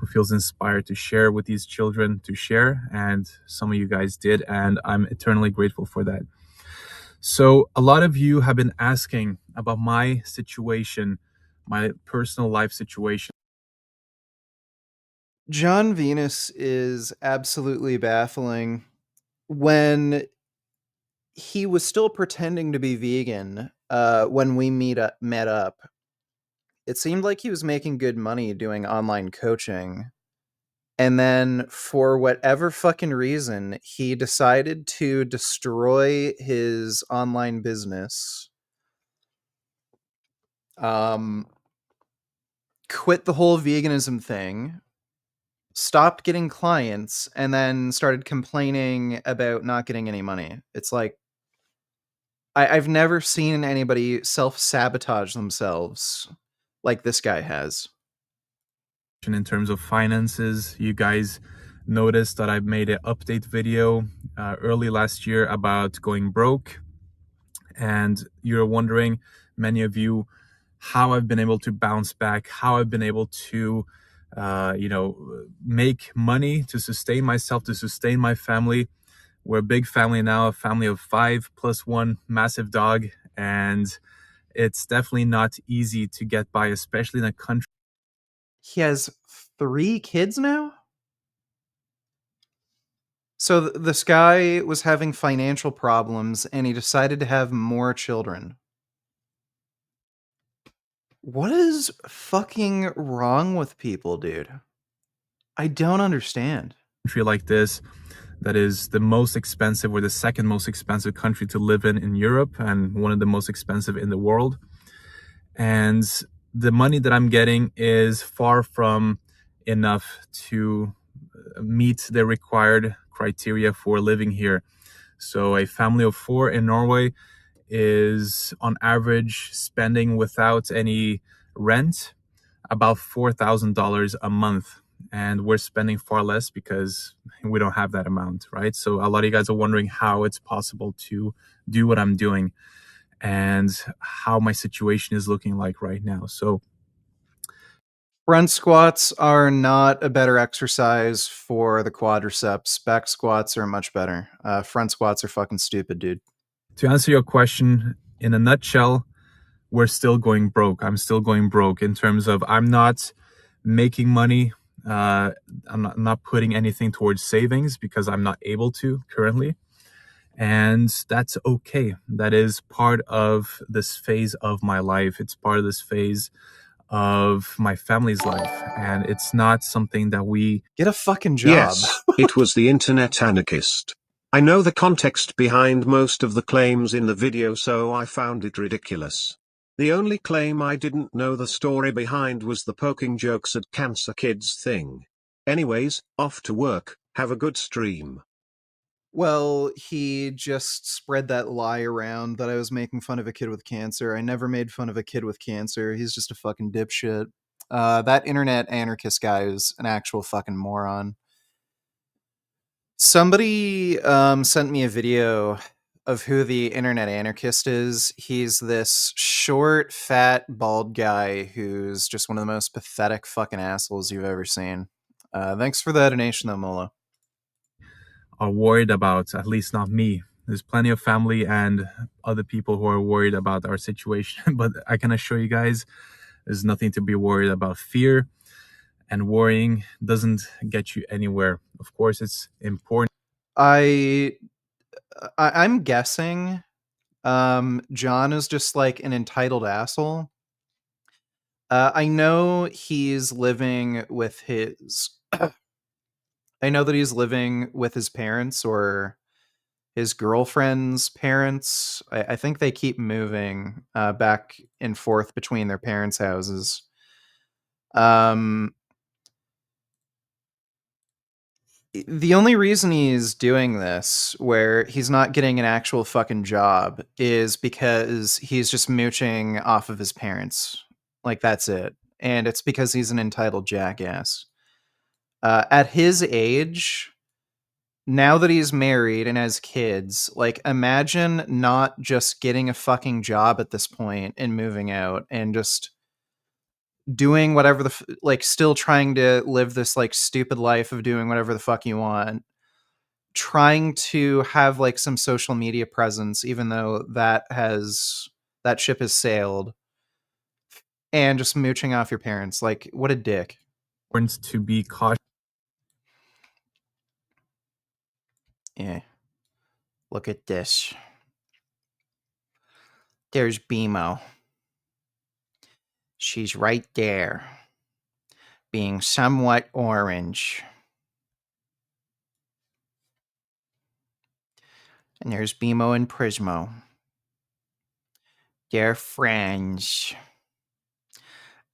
feels inspired to share with these children to share. And some of you guys did, and I'm eternally grateful for that. So, a lot of you have been asking about my situation, my personal life situation. John Venus is absolutely baffling. When he was still pretending to be vegan, when we met up, it seemed like he was making good money doing online coaching. And then, for whatever fucking reason, he decided to destroy his online business, um, quit the whole veganism thing, stopped getting clients, and then started complaining about not getting any money. It's like, I've never seen anybody self-sabotage themselves like this guy has. In terms of finances, you guys noticed that I made an update video early last year about going broke, and you're wondering, many of you, how I've been able to bounce back, how I've been able to make money to sustain myself, to sustain my family. We're a big family now, a family of 5 plus 1 massive dog, and it's definitely not easy to get by, especially in a country. He has 3 kids now? So this guy was having financial problems and he decided to have more children. What is fucking wrong with people, dude? I don't understand. Country like this, that is the most expensive or the second most expensive country to live in Europe, and one of the most expensive in the world. And the money that I'm getting is far from enough to meet the required criteria for living here. So a family of 4 in Norway is on average spending, without any rent, about $4,000 a month. And we're spending far less because we don't have that amount, right? So a lot of you guys are wondering how it's possible to do what I'm doing and how my situation is looking like right now. So Front squats are not a better exercise for the quadriceps. Back squats are much better. Front squats are fucking stupid, dude. to answer your question in a nutshell, we're still going broke. I'm still going broke in terms of I'm not making money. Uh, I'm not putting anything towards savings because I'm not able to currently. And that's okay. That is part of this phase of my life. It's part of this phase of my family's life. And it's not something that we. Get a fucking job. Yes, it was the internet anarchist. I know the context behind most of the claims in the video, so I found it ridiculous. The only claim I didn't know the story behind was the poking jokes at cancer kids thing. Anyways, off to work, have a good stream. Well, he just spread that lie around that I was making fun of a kid with cancer. I never made fun of a kid with cancer. He's just a fucking dipshit. That internet anarchist guy is an actual fucking moron. Somebody sent me a video of who the internet anarchist is. He's this short, fat, bald guy who's just one of the most pathetic fucking assholes you've ever seen. Thanks for the donation, though, Mola. Are worried about, at least not me. There's plenty of family and other people who are worried about our situation, but I can assure you guys there's nothing to be worried about. Fear and worrying doesn't get you anywhere. Of course, it's important. I'm guessing John is just like an entitled asshole. I know he's living with his I know that he's living with his parents or his girlfriend's parents. I think they keep moving back and forth between their parents' houses. Um, the only reason he's doing this, where he's not getting an actual fucking job, is because he's just mooching off of his parents. Like, that's it. And it's because he's an entitled jackass. At his age, now that he's married and has kids, like, imagine not just getting a fucking job at this point and moving out and just doing whatever like still trying to live this like stupid life of doing whatever the fuck you want, trying to have like some social media presence even though that ship has sailed, and just mooching off your parents. Like, what a dick. To be cautious. Yeah. Look at this. There's BMO. She's right there, being somewhat orange. And there's BMO and Prismo. They're friends.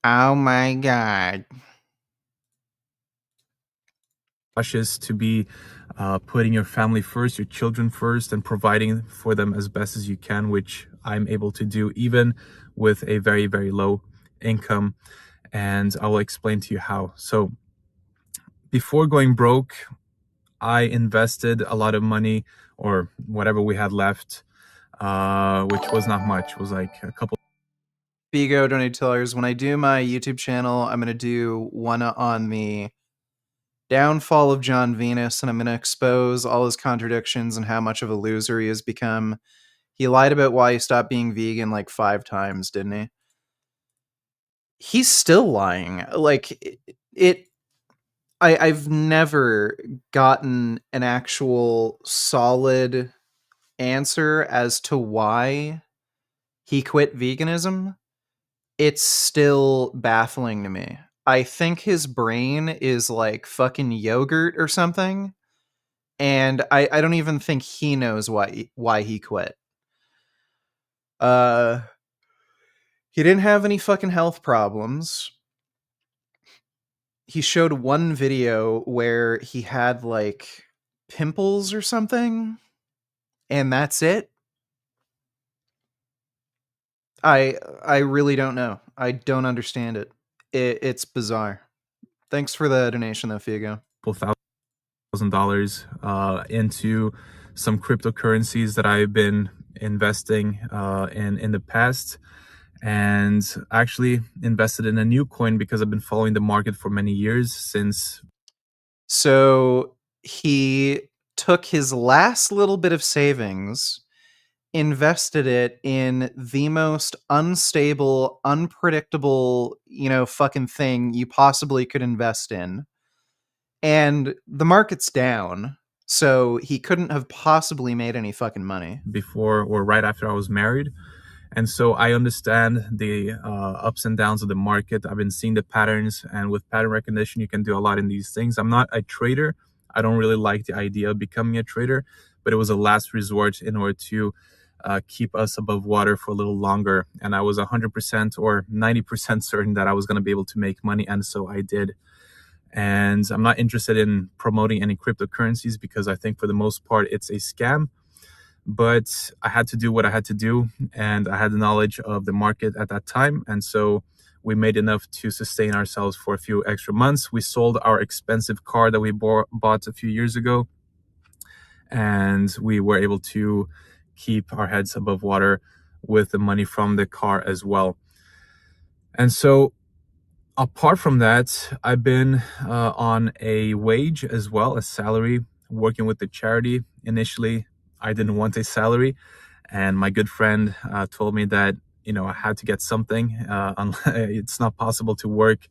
Oh my god. Cautious, to be putting your family first, your children first, and providing for them as best as you can, which I'm able to do even with a very, very low income. And I will explain to you how. So before going broke, I invested a lot of money, or whatever we had left, which was not much. It was like a couple. Bigo donated $2. When I do my YouTube channel, I'm going to do one on the downfall of John Venus, and I'm going to expose all his contradictions and how much of a loser he has become. He lied about why he stopped being vegan like 5 times, didn't he? He's still lying. Like, I've never gotten an actual solid answer as to why he quit veganism. It's still baffling to me. I think his brain is like fucking yogurt or something, and I don't even think he knows why he quit. Uh, he didn't have any fucking health problems. He showed one video where he had like pimples or something, and that's it. I really don't know. I don't understand it. It's bizarre. Thanks for the donation though, Figo. $1,000 into some cryptocurrencies that I've been investing in the past, and actually invested in a new coin because I've been following the market for many years since. So he took his last little bit of savings, invested it in the most unstable, unpredictable, fucking thing you possibly could invest in. And the market's down, so he couldn't have possibly made any fucking money. Before or right after I was married. And so I understand the ups and downs of the market. I've been seeing the patterns, and with pattern recognition, you can do a lot in these things. I'm not a trader. I don't really like the idea of becoming a trader, but it was a last resort in order to keep us above water for a little longer. And I was 100% or 90% certain that I was going to be able to make money, and so I did. And I'm not interested in promoting any cryptocurrencies because I think for the most part it's a scam. But I had to do what I had to do, and I had the knowledge of the market at that time. And so we made enough to sustain ourselves for a few extra months. We sold our expensive car that we bought a few years ago, and we were able to keep our heads above water with the money from the car as well. And so apart from that, I've been on a wage as well, a salary, working with the charity. Initially, I didn't want a salary, and my good friend told me that I had to get something. It's not possible to work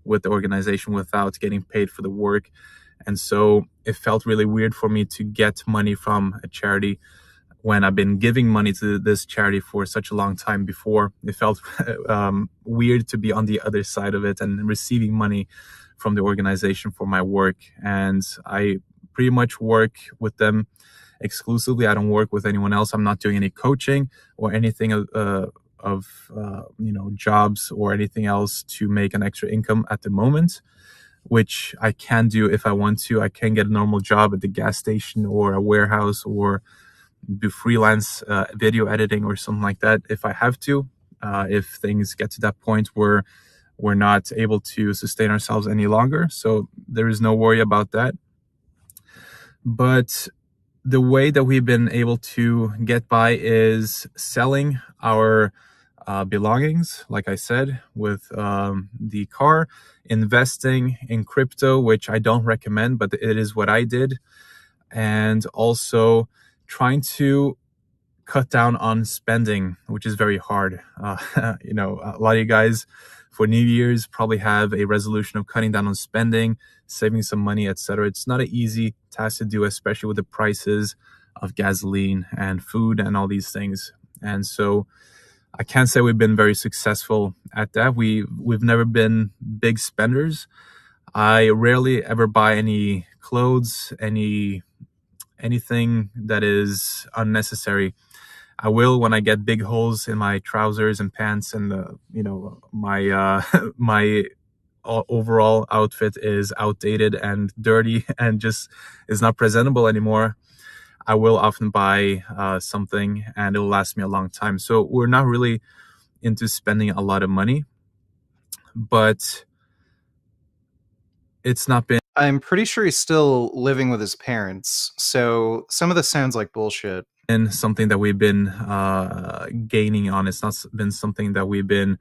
with the organization without getting paid for the work, and so it felt really weird for me to get money from a charity when I've been giving money to this charity for such a long time before. It felt weird to be on the other side of it and receiving money from the organization for my work. And I pretty much work with them exclusively. I don't work with anyone else. I'm not doing any coaching or anything of jobs or anything else to make an extra income at the moment, which I can do if I want to. I can get a normal job at the gas station or a warehouse, or do freelance video editing or something like that if I have to, if things get to that point where we're not able to sustain ourselves any longer. So there is no worry about that. But the way that we've been able to get by is selling our belongings, like I said, with the car, investing in crypto, which I don't recommend, but it is what I did, and also trying to cut down on spending, which is very hard. A lot of you guys for New Year's probably have a resolution of cutting down on spending, saving some money, etc. It's not an easy task to do, especially with the prices of gasoline and food and all these things. And so I can't say we've been very successful at that. We've never been big spenders. I rarely ever buy any clothes, anything that is unnecessary. I will when I get big holes in my trousers and pants, and my my overall outfit is outdated and dirty and just is not presentable anymore. I will often buy something, and it will last me a long time. So we're not really into spending a lot of money, but it's not been I'm pretty sure he's still living with his parents, so some of this sounds like bullshit. something that we've been gaining on. It's not been something that we've been